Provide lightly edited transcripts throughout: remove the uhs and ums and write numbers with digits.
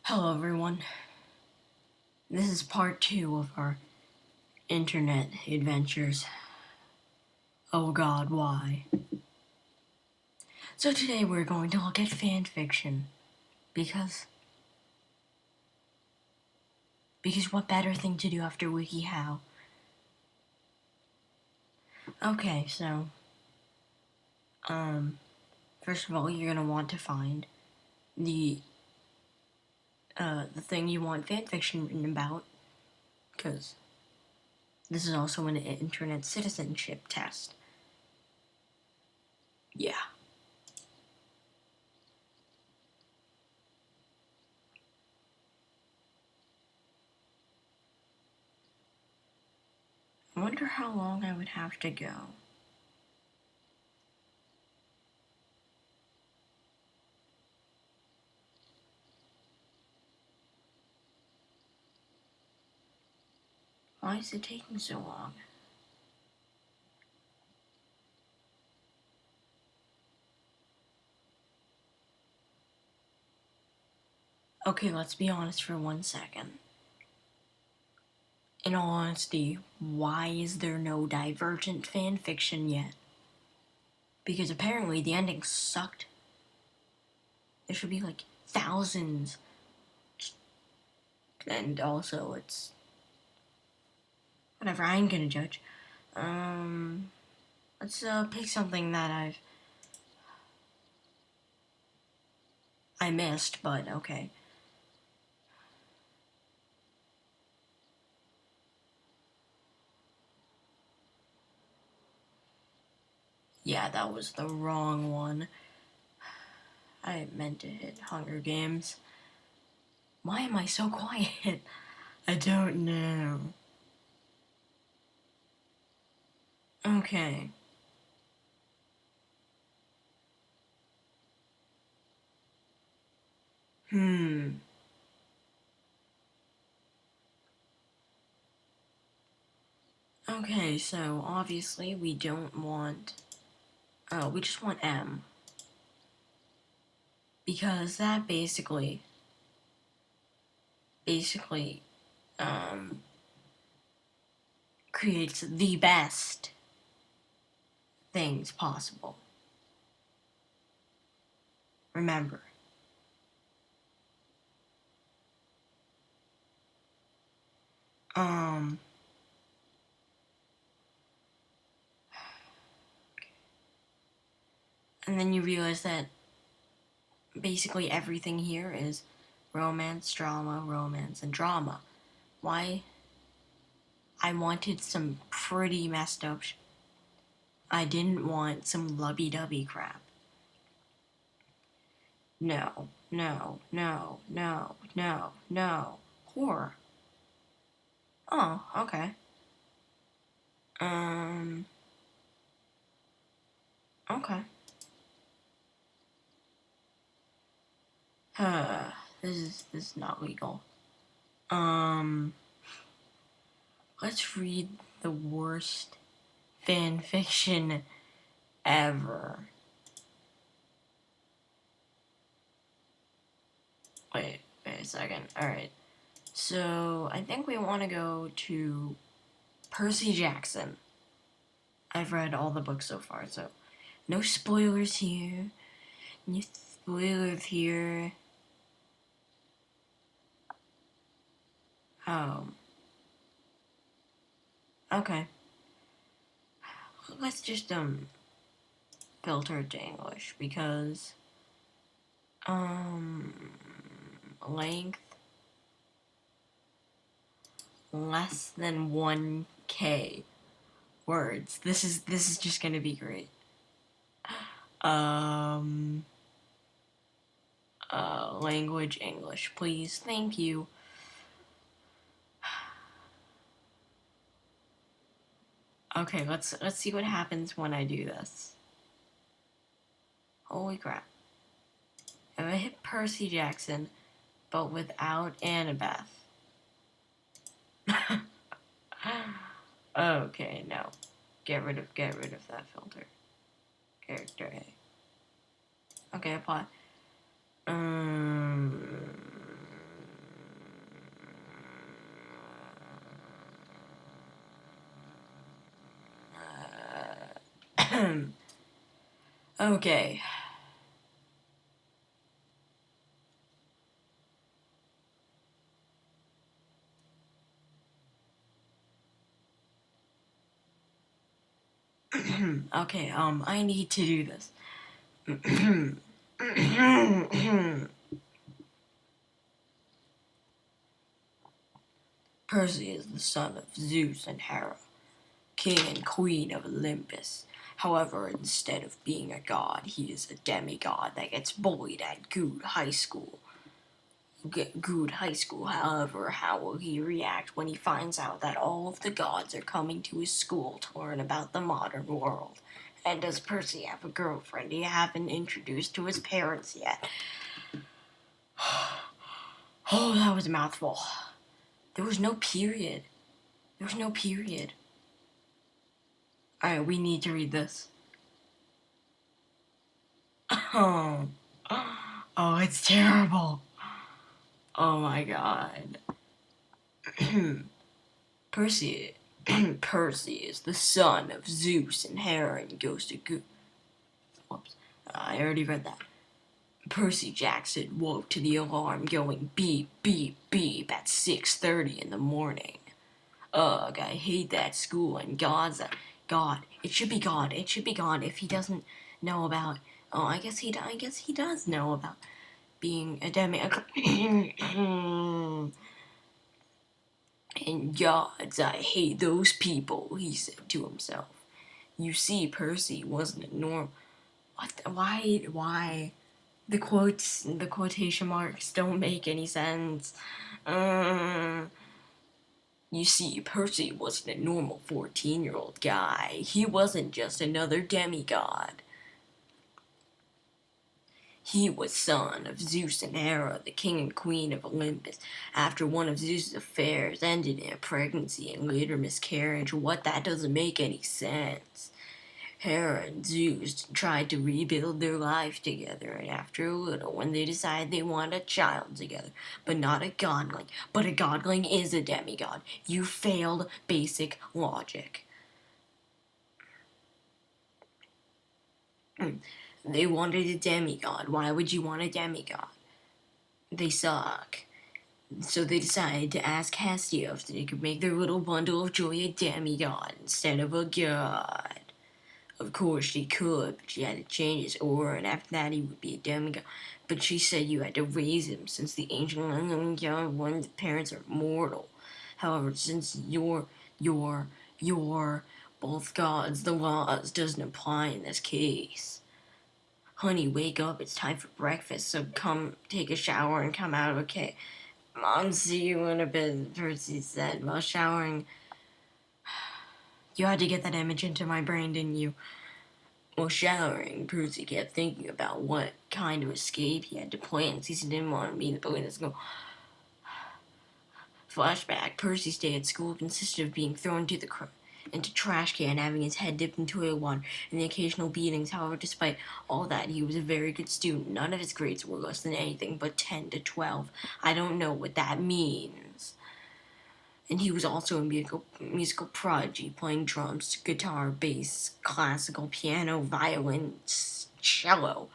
Hello everyone, this is part 2 of our internet adventures. Oh god, why? So today we're going to look at fanfiction, because what better thing to do after WikiHow? Okay, so, first of all you're gonna want to find the thing you want fanfiction written about, because this is also an internet citizenship test. Yeah. I wonder how long I would have to go. Why is it taking so long? Okay, let's be honest for 1 second. In all honesty, why is there no Divergent fanfiction yet? Because apparently the ending sucked. There should be like thousands. And also it's whatever, I ain't gonna judge. Let's pick something that I missed, but okay. Yeah, that was the wrong one. I meant to hit Hunger Games. Why am I so quiet? I don't know. Okay. Okay, so obviously we don't want... we just want M. Because that basically, creates the best things possible. Remember. And then you realize that basically everything here is romance, and drama. Why? I wanted some pretty messed up I didn't want some lovey-dovey crap. No, no, no, no, no, no. Horror. Oh, okay. Okay. This is not legal. Let's read the worst fan fiction ever. Wait a second. Alright. So, I think we want to go to Percy Jackson. I've read all the books so far, so no spoilers here. No spoilers here. Okay. Let's just, filter it to English, because, length less than 1K words. This is just gonna be great. Language English, please. Thank you. Okay, let's see what happens when I do this. Holy crap. If I hit Percy Jackson, but without Annabeth. Okay, no. Get rid of that filter. Character A. Okay, apply. Okay. Okay, I need to do this. Percy is the son of Zeus and Hera, king and queen of Olympus. However, instead of being a god, he is a demigod that gets bullied at Good High School. However, how will he react when he finds out that all of the gods are coming to his school to learn about the modern world? And does Percy have a girlfriend he haven't introduced to his parents yet? Oh, that was a mouthful. There was no period. Alright, we need to read this. Oh, oh, it's terrible. Oh my god. Percy Percy is the son of Zeus and Hera and goes to Whoops. I already read that. Percy Jackson woke to the alarm going beep, beep, beep at 6:30 in the morning. Ugh, I hate that school and God. It should be God. It should be God if he doesn't know about. Oh, I guess he does know about being a demigod. And gods, I hate those people, he said to himself. You see, Percy wasn't a normal. What? Why? The quotation marks don't make any sense. You see, Percy wasn't a normal 14-year-old guy. He wasn't just another demigod. He was son of Zeus and Hera, the king and queen of Olympus. After one of Zeus's affairs ended in a pregnancy and later miscarriage, that doesn't make any sense. Hera and Zeus tried to rebuild their life together, and after a little, when they decided they wanted a child together, but not a godling. But a godling is a demigod. You failed basic logic. They wanted a demigod. Why would you want a demigod? They suck. So they decided to ask Hestia if they could make their little bundle of joy a demigod instead of a god. Of course she could, but she had to change his aura, and after that he would be a demigod. But she said you had to raise him, since the ancient one of the parents are mortal. However, since you're both gods, the laws doesn't apply in this case. Honey, wake up, it's time for breakfast, so come take a shower and come out okay. Mom, see you in a bit, Percy said while showering. You had to get that image into my brain, didn't you? While showering, Percy kept thinking about what kind of escape he had to plan since he didn't want to be in the boat in school. Flashback, Percy's day at school consisted of being thrown into trash can, having his head dipped in toilet water, and the occasional beatings. However, despite all that, he was a very good student. None of his grades were less than anything but 10 to 12. I don't know what that means. And he was also a musical prodigy, playing drums, guitar, bass, classical, piano, violin, cello.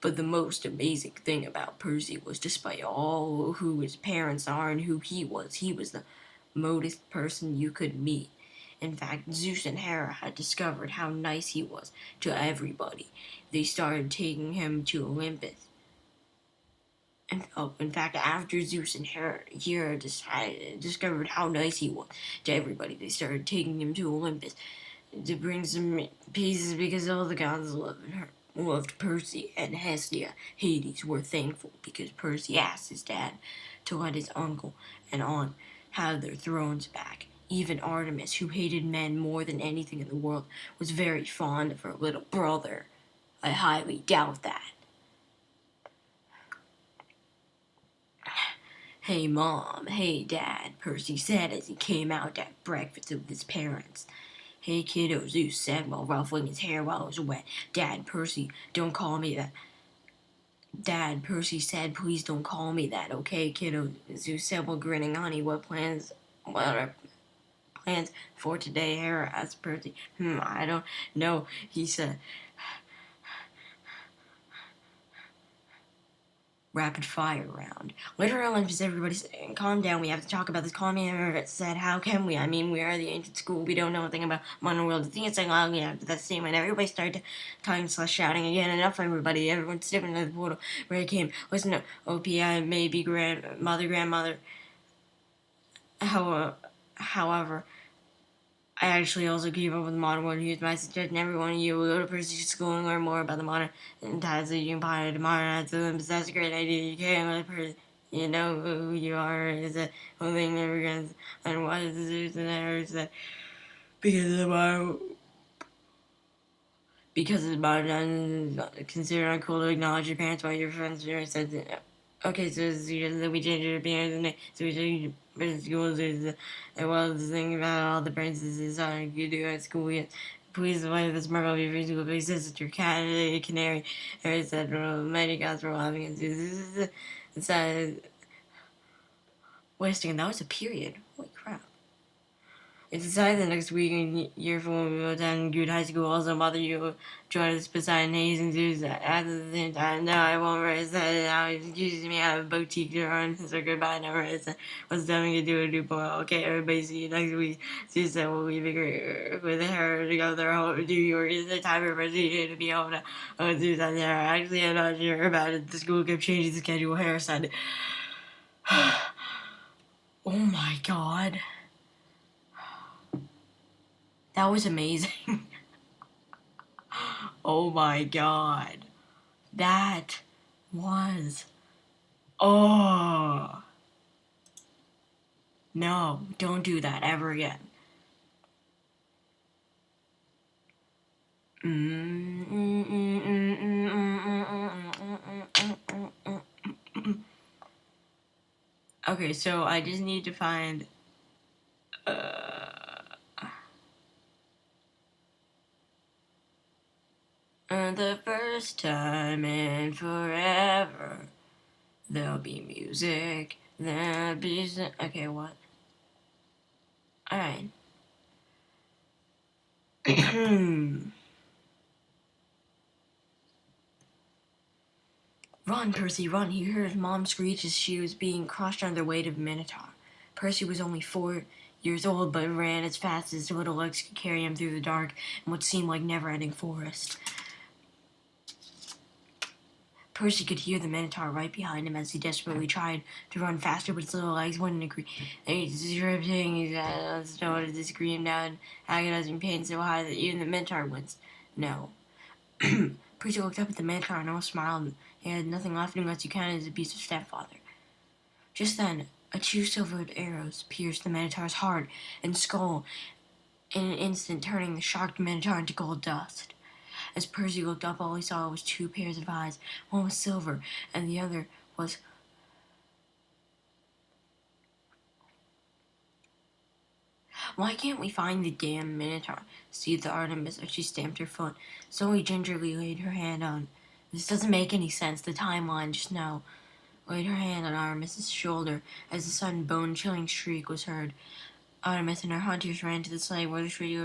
But the most amazing thing about Percy was, despite all who his parents are and who he was the modest person you could meet. In fact, Zeus and Hera had discovered how nice he was to everybody. They started taking him to Olympus. In fact, after Zeus and Hera discovered how nice he was to everybody, they started taking him to Olympus to bring some pieces because all the gods loved Percy, and Hestia, Hades, were thankful because Percy asked his dad to let his uncle and aunt have their thrones back. Even Artemis, who hated men more than anything in the world, was very fond of her little brother. I highly doubt that. Hey, Mom. Hey, Dad, Percy said as he came out at breakfast with his parents. Hey, kiddo, Zeus said while ruffling his hair while it was wet. Dad, Percy, don't call me that. Dad, Percy said, please don't call me that, okay, kiddo? Zeus said while grinning. Honey, what are plans for today, Hera asked Percy. I don't know, he said. Rapid fire round. Later on, everybody said, calm down, we have to talk about this. Calm down, said, how can we? I mean, we are the ancient school, we don't know anything about modern world. The thing is, after that statement, everybody started talking / shouting again. Enough, everybody. Everyone stepped into the portal where it came. Listen to OPI, maybe grandmother. However, I actually also keep up with the modern world. Here's my suggestion: every one of you will go to Percy's school and learn more about the modern times that you can modernize them. That's a great idea. You can't let Percy. You know who you are. Is that one thing never gets. And what is the truth and errors that because of the modern. Because it's modern, consider uncool to acknowledge your parents while your friends said that. Okay, so we changed your parents' name. So we changed your schools. And well, the thing about all the princesses you do at school. Yet. Please avoid the smirk of your physical basis. It's your cat, a canary, etc. Many cats were laughing at you. It's wait a second, that was a period. Holy crap. It's decided the next week in year 4 we will attend good high school. Also, mother, you will join us beside amazing dudes at the same time. No, I won't raise that. Now, excuse me, I have a boutique to run. So goodbye, never raise that. What's coming to do a new boy? Okay, everybody, see you next week. She said, we'll be bigger with her to go there home to New York. It's the time for Virginia to be home to do that there. Actually, I'm not sure about it. The school kept changing the schedule. Harris said, oh my god. That was amazing. Oh my god. That was. Oh. No, don't do that ever again. Okay, so I just need to find. The first time in forever, there'll be music. There'll be. Okay, what? Alright. Run, Percy, run. He heard his mom screech as she was being crushed under the weight of a minotaur. Percy was only 4 years old, but ran as fast as his little legs could carry him through the dark and what seemed like never-ending forest. Percy could hear the minotaur right behind him as he desperately tried to run faster, but his little legs wouldn't agree. He's dripping, he started to scream down, agonizing pain so high that even the minotaur winced. No. Percy looked up at the minotaur and almost smiled. He had nothing left unless you counted his abusive stepfather. Just then, 2 silvered arrows pierced the minotaur's heart and skull in an instant, turning the shocked minotaur into gold dust. As Percy looked up, all he saw was 2 pairs of eyes. One was silver, and the other was... Why can't we find the damn minotaur? Seethed Artemis as she stamped her foot. Zoe gingerly laid her hand on... This doesn't make any sense. The timeline, just now. Laid her hand on Artemis's shoulder as a sudden bone-chilling shriek was heard. Artemis and her hunters ran to the sleigh where the shriek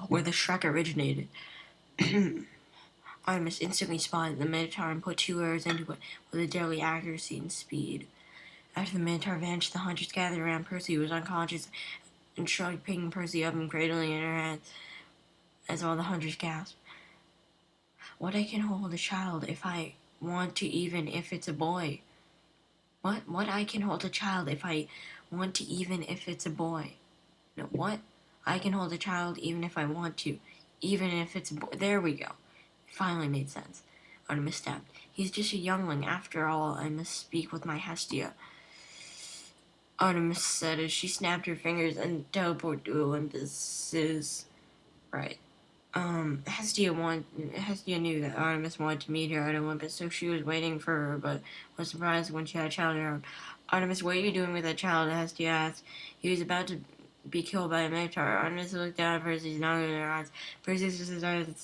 where the Shrek originated. Artemis instantly spotted the Minotaur and put 2 arrows into it with a deadly accuracy and speed. After the Minotaur vanished, the hunters gathered around Percy, who was unconscious, and shrugged, picking Percy up and cradling in her hands as all the hunters gasped. What, I can hold a child if I want to, even if it's a boy? What, I can hold a child if I want to, even if it's a boy? No, what? I can hold a child even if I want to, even if it's a boy. There we go. It finally made sense. Artemis stepped. He's just a youngling. After all, I must speak with my Hestia. Artemis said as she snapped her fingers and teleported to Olympus. Right. Hestia knew that Artemis wanted to meet her at Olympus, so she was waiting for her, but was surprised when she had a child in her arms. Artemis, what are you doing with that child? Hestia asked. He was about to be killed by a minotaur. Artemis looked down at Percy's nodded in her eyes. Percy started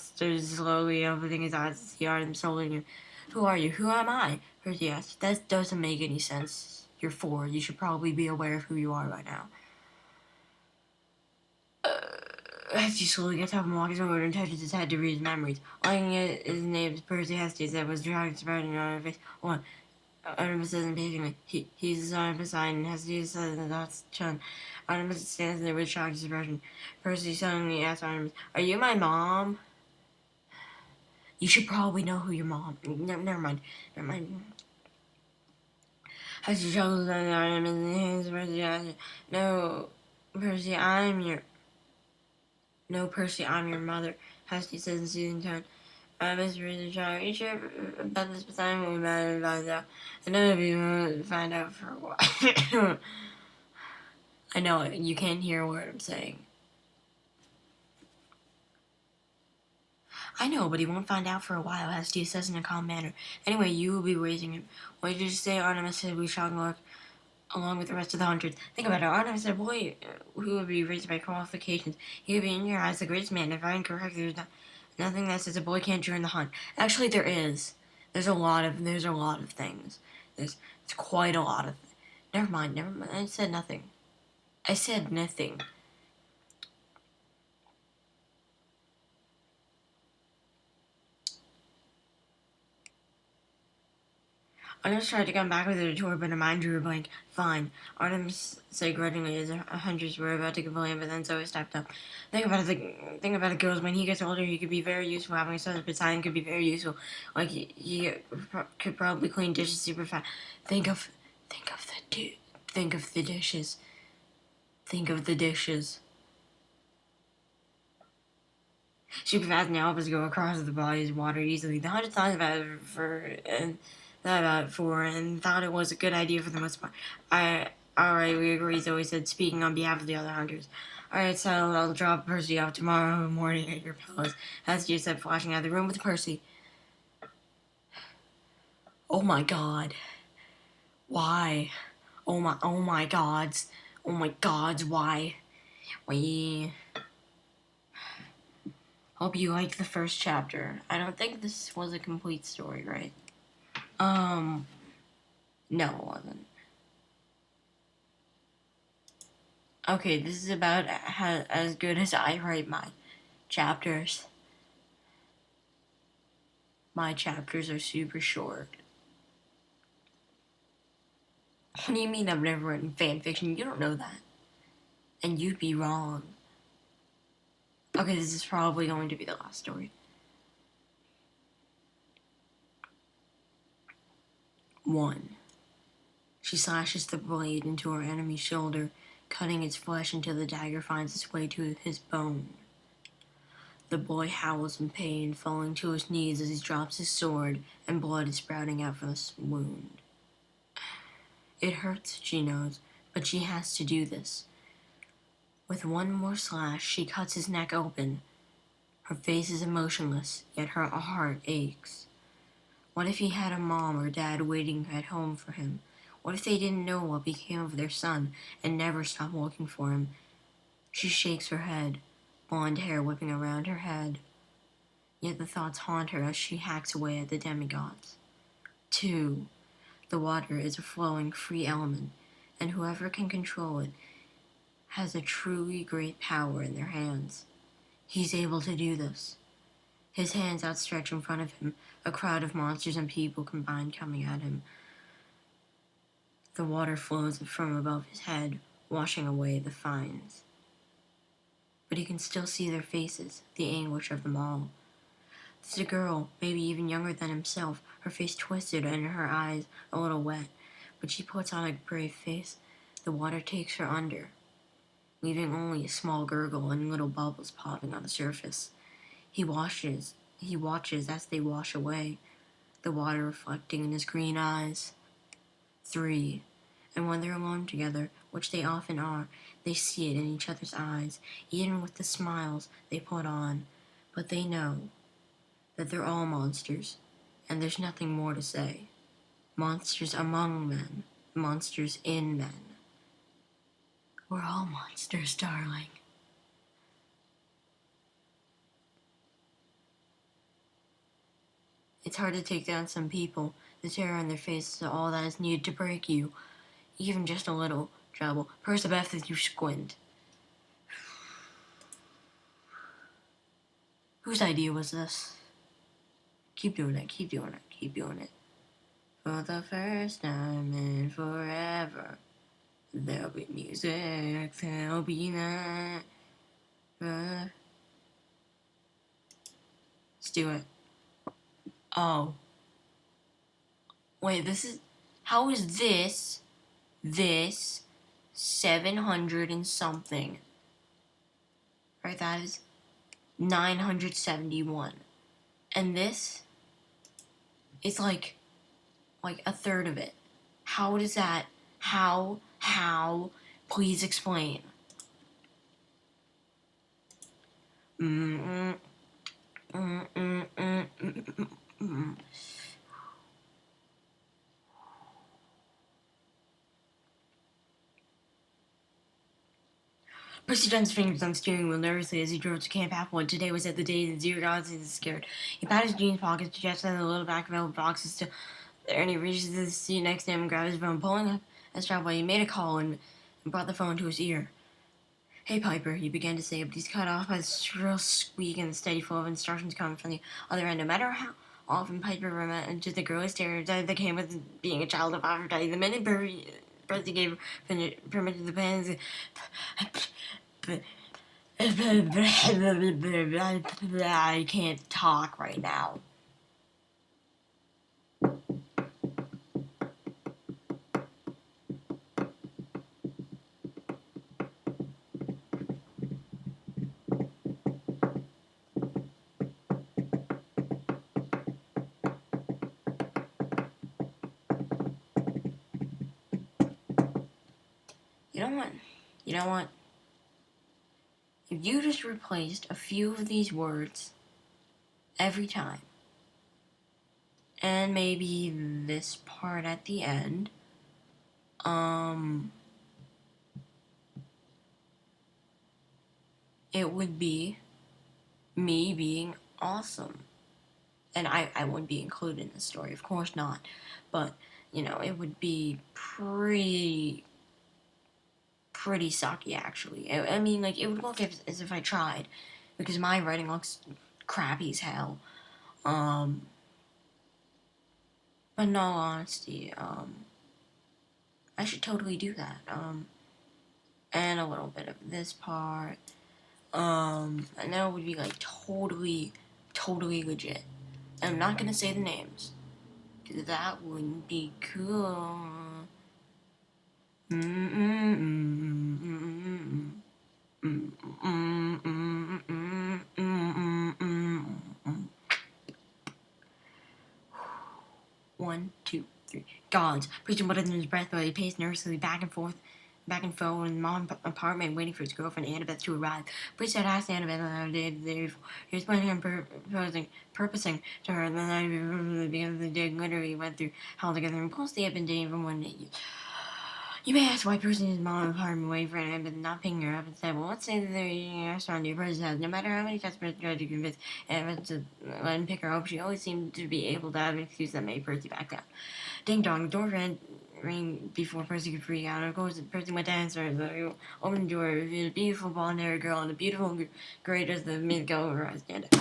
slowly opening his eyes to see Artemis holding him. Who are you? Who am I? Percy asked. That doesn't make any sense. You're 4. You should probably be aware of who you are by now. As he slowly gets up and walks over and touches his head to read his memories. Looking at his name, Percy Hestes, that was dragged spreading on her face. One. Artemis says impatiently, he's the son of Poseidon, and Hestes says that that's Chun. Artemis stands there with shocked expression. Percy suddenly asks Artemis, "Are you my mom?" You should probably know who your mom. Never mind. Hestes chuckles at Artemis and hands Percy asks, No, Percy, I'm your mother. Hestes says in a soothing tone. Mr. Reader Child, are you sure about this Poseidon will be mad about that? I know if you want to find out for a while. I know, you can't hear a word I'm saying. I know, but he won't find out for a while, Hestes says in a calm manner. Anyway, you will be raising him. What did you say? Artemis said we shall look along with the rest of the hunters. Think about it. Artemis said, boy who would be raised by qualifications. He would be in your eyes the greatest man. If I'm correct, there's nothing that says a boy can't join the hunt. Actually, there is. There's a lot of things. It's quite a lot of. Never mind. I said nothing. Artemis tried to come back with a retort, but her mind drew a blank. Fine. Artemis said grudgingly as the hunters were about to complain, but then Zoe stepped up. Think about it, girls. When he gets older, he could be very useful. Having a son of Poseidon could be very useful. Like, he could probably clean dishes super fast. Think of the dishes. Think of the dishes. Super fast now help us go across the bodies of water easily. The hunters thought about it and thought it was a good idea for the most part. Alright, we agree, Zoe said, speaking on behalf of the other hunters. Alright, so I'll drop Percy off tomorrow morning at your palace, Hestia said, flashing out of the room with Percy. Oh my god. Why? Oh my gods. Oh my gods, why? We hope you liked the first chapter. I don't think this was a complete story, right? No, it wasn't. Okay, this is about as good as I write my chapters. My chapters are super short. What do you mean I've never written fanfiction? You don't know that. And you'd be wrong. Okay, this is probably going to be the last story. 1. She slashes the blade into her enemy's shoulder, cutting its flesh until the dagger finds its way to his bone. The boy howls in pain, falling to his knees as he drops his sword, and blood is sprouting out from the wound. It hurts, she knows, but she has to do this. With one more slash, she cuts his neck open. Her face is emotionless, yet her heart aches. What if he had a mom or dad waiting at home for him? What if they didn't know what became of their son and never stopped looking for him? She shakes her head, blonde hair whipping around her head. Yet the thoughts haunt her as she hacks away at the demigods. 2. The water is a flowing, free element, and whoever can control it has a truly great power in their hands. He's able to do this. His hands outstretched in front of him, a crowd of monsters and people combined coming at him. The water flows from above his head, washing away the fines. But he can still see their faces, the anguish of them all. There's a girl, maybe even younger than himself, her face twisted and her eyes a little wet, but she puts on a brave face. The water takes her under, leaving only a small gurgle and little bubbles popping on the surface. He watches as they wash away, the water reflecting in his green eyes. 3. And when they're alone together, which they often are, they see it in each other's eyes, even with the smiles they put on. But they know that they're all monsters, and there's nothing more to say. Monsters among men, monsters in men. We're all monsters, darling. It's hard to take down some people. The terror on their faces is all that is needed to break you. even just a little trouble. Press the F as you squint. Whose idea was this? Keep doing it, keep doing it, keep doing it. For the first time in forever, there'll be music, there'll be night. Let's do it. Oh. Wait, this is... How is this 700 and something? Right, that is 971. And this is like a third of it. How does that... How? Please explain. Percy Dunn's fingers on the steering wheel nervously as he drove to Camp Applewood. Today was at the day that Zero Dogs is scared. He patted his jeans pockets to check that the little back velvet box is still there, and he reaches the seat next to him and grabs his phone. Pulling up his driveway, he made a call and brought the phone to his ear. "Hey, Piper," he began to say, but he's cut off by the shrill squeak and the steady flow of instructions coming from the other end. No matter how often Piper remembered the girly stereotype that came with being a child of Aphrodite, the minute Percy gave permission to the pens, I can't talk right now. You know what? If you just replaced a few of these words every time, and maybe this part at the end, it would be me being awesome. And I wouldn't be included in the story, of course not. But, you know, it would be pretty sucky, actually. I mean, like, it would look as if I tried, because my writing looks crappy as hell. But in all honesty, I should totally do that. And a little bit of this part. And then it would be, like, totally legit. And I'm not gonna say the names, because that wouldn't be cool. One, two, three. Gods. Preaching what in his breath, but he paced nervously back and forth in mom's apartment, waiting for his girlfriend Annabeth to arrive. Priest had asked Annabeth on the day before. He was planning on purposing to her the night before the beginning of the day literally went through hell together, and plus they had been dating for 1 day. You may ask why Percy and his mom apartment waiting for Annabeth not picking her up and said, well, let's say that they're eating a restaurant near Percy's house. No matter how many times Percy tried to convince Annabeth to let him pick her up, she always seemed to be able to have an excuse that made Percy back down. Ding dong, the door rang before Percy could freak out. Of course, Percy went to answer. The open door revealed a beautiful blonde-haired girl and a beautiful gray dress that made the girl her eyes stand up.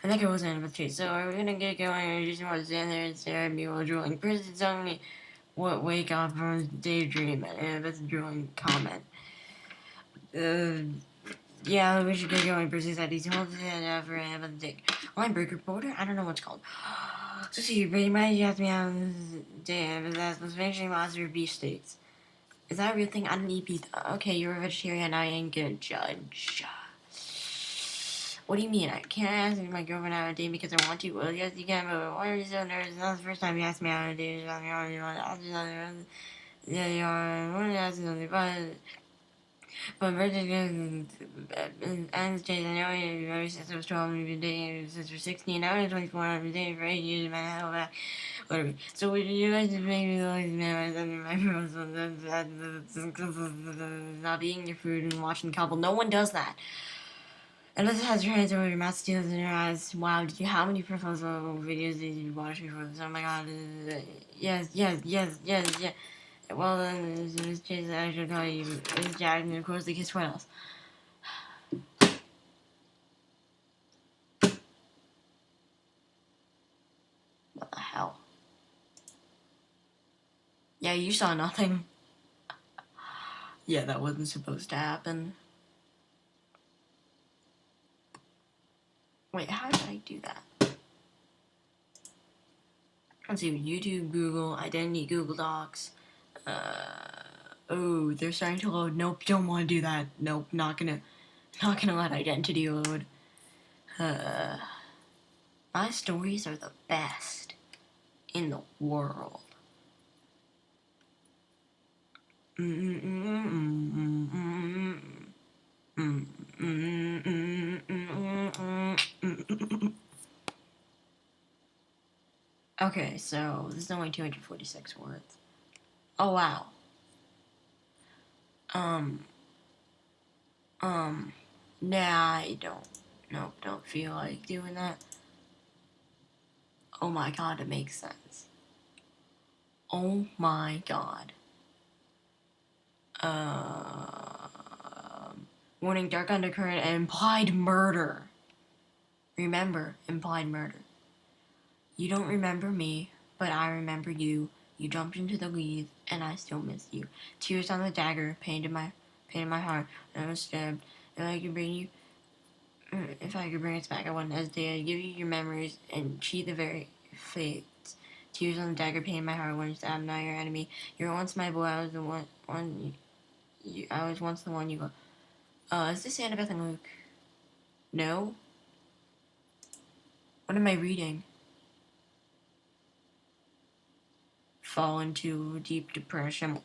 And that girl was Annabeth too. So are we gonna get going, or you just want to stand there and stare at me while drooling? Percy suddenly wake up from his daydream, and Annabeth's drooling comment. Yeah, we should get going, Percy said. He holds his hand out for Annabeth to take. Line break reporter? I don't know what's called. So see, but you might have me on this day, but that's was finishing lobster beef steaks. Is that a real thing? I don't eat pizza. Okay, you're a vegetarian. I ain't gonna judge. What do you mean? I can't ask my girlfriend out on a date because I want to? Well, yes, you can, but why are you so nervous? It's not the first time you asked me out on a date. Yeah, you are. I want to ask you something, but Virgin and Jay, I know you ever since I was 12, we've been dating since we're 16. Now we're 24, I've been dating for 8 years, man, hell back. Whatever. So would you guys just make me like man, my girls not eating your food and watching the couple? No one does that. Unless it has your hands over your mouth, steals in your eyes. Wow, how many proposal videos did you watch before this? Oh my god. Yes, yes, yes, yes, yes. Well, then, this case, I should call you Miss Jack, and of course, the kiss what else? What the hell? Yeah, you saw nothing. Yeah, that wasn't supposed to happen. Wait, how did I do that? Let's see, YouTube, Google, Identity, Google Docs. Oh, they're starting to load. Nope, don't want to do that. Nope, not gonna let Identity load. My stories are the best in the world. Okay, so this is only 246 words. Oh wow. Nah, I don't feel like doing that. Oh my god, it makes sense. Oh my god. Warning, dark undercurrent and implied murder. Remember, implied murder. You don't remember me, but I remember you. You jumped into the lead, and I still miss you. Tears on the dagger, pain in my heart. I was stabbed. If I could bring us back, I wouldn't hesitate. I'd give you your memories and cheat the very fates. Tears on the dagger, pain in my heart. When stabbed, now your enemy. You were once my boy. I was the one. I was once the one you go. Is this Annabeth and Luke? No. What am I reading? Fall into deep depression.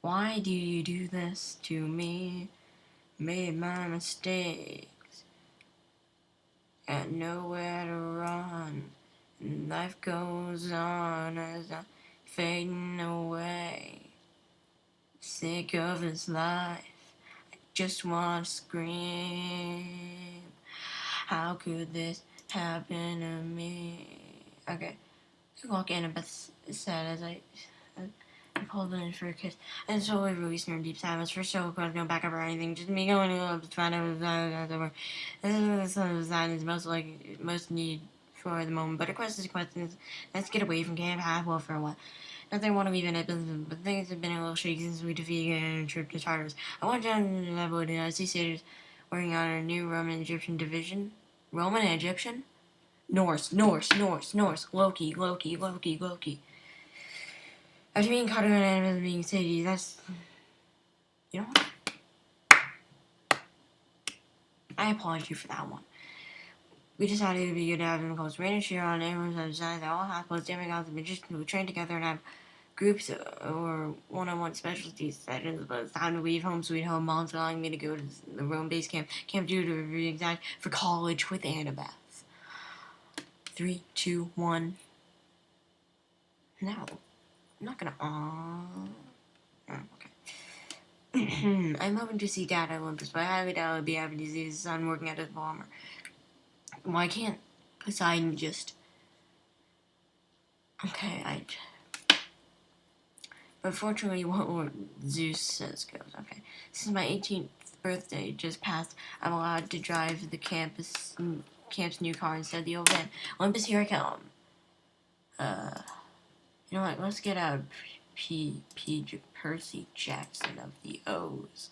Why do you do this to me? Made my mistakes. Got nowhere to run. Life goes on as I'm fading away. Sick of this life. I just want to scream. How could this happen to me? Okay. Walk Annabeth said as I pulled in for a kiss, and slowly released her deep silence. For so close, no backup or anything, just me going up to find out over. This is the sign is most need for the moment. But a question is questions. Let's get away from Camp Halfwell for a while. Nothing I want to leave in it, but things have been a little shaky since we defeated a trip to Tartarus. I went down to the level and I see sailors working on a new Roman Egyptian division. Roman and Egyptian? Norse. Loki. After being caught in an animal being city, that's... You know what? I applaud you for that one. We decided it would be good to have them called Rain and Sheer on animals and decided that all half-blood demigods and magicians would train together and have groups or one-on-one specialty sessions, but it's time to leave home sweet home. Mom's allowing me to go to the Rome base camp, Camp Judah to be exact, for college with Annabeth. 3, 2, 1. No. I'm not gonna. Oh, okay. I'm hoping to see Dad at Olympus, but I highly doubt I'll be happy to see his son working at his bomber. Why can't Poseidon just. Okay, But fortunately, what Lord Zeus says goes. Okay. Since my 18th birthday just passed, I'm allowed to drive the camp's new car instead of the old van. Olympus, here I come. You know what? Let's get out Percy Jackson of the O's.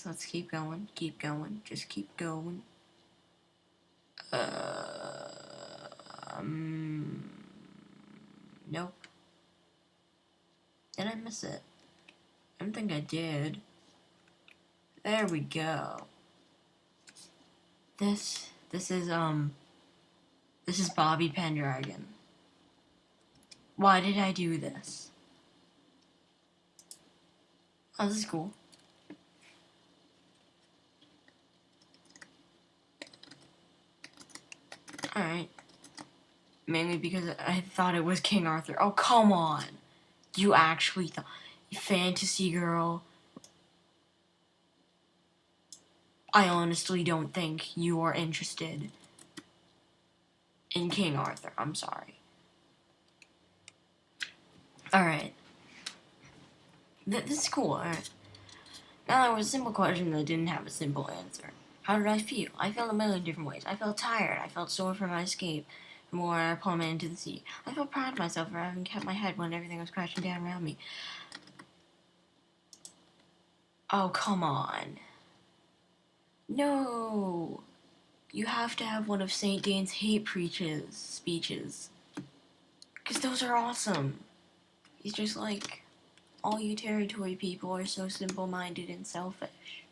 Let's keep going. Just keep going. Nope. Did I miss it? I don't think I did. There we go. This is Bobby Pendragon. Why did I do this? Oh, this is cool. Alright. Mainly because I thought it was King Arthur. Oh, come on. You actually thought... Fantasy girl. I honestly don't think you are interested in King Arthur. I'm sorry. Alright. This is cool, alright. Now, there was a simple question that didn't have a simple answer. How did I feel? I felt a million different ways. I felt tired. I felt sore from my escape from where I plummeted into the sea. I felt proud of myself for having kept my head when everything was crashing down around me. Oh, come on. No. You have to have one of St. Dane's hate speeches. Because those are awesome. He's just like, all you territory people are so simple-minded and selfish.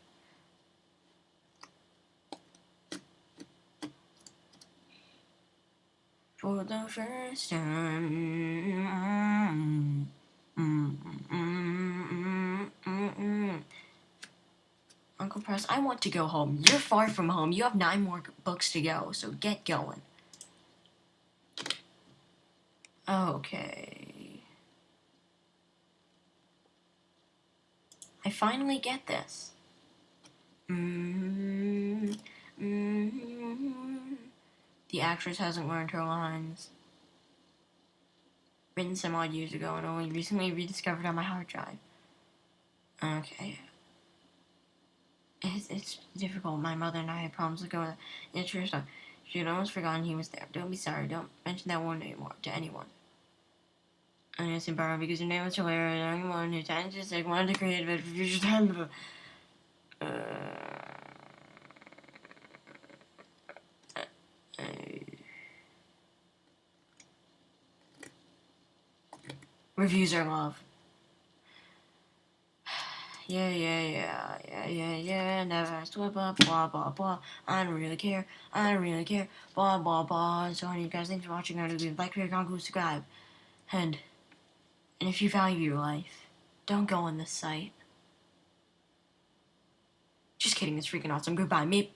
For the first time. Uncle Press, I want to go home. You're far from home. You have 9 more books to go, so get going. Okay. I finally get this. The actress hasn't learned her lines. Written some odd years ago and only recently rediscovered on my hard drive. Okay. It's difficult. My mother and I had problems with going. It's true stuff. She had almost forgotten he was there. Don't be sorry. Don't mention that one anymore to anyone. And it's embarrassing because your name was hilarious. Anyone who tends to say wanted to create a future time. Reviews are love. Yeah. Never slip up, blah, blah, blah. I don't really care. Blah, blah, blah. So, you guys, thanks for watching. I'm going to like, share, comment, subscribe. And if you value your life, don't go on this site. Just kidding, it's freaking awesome. Goodbye, meep.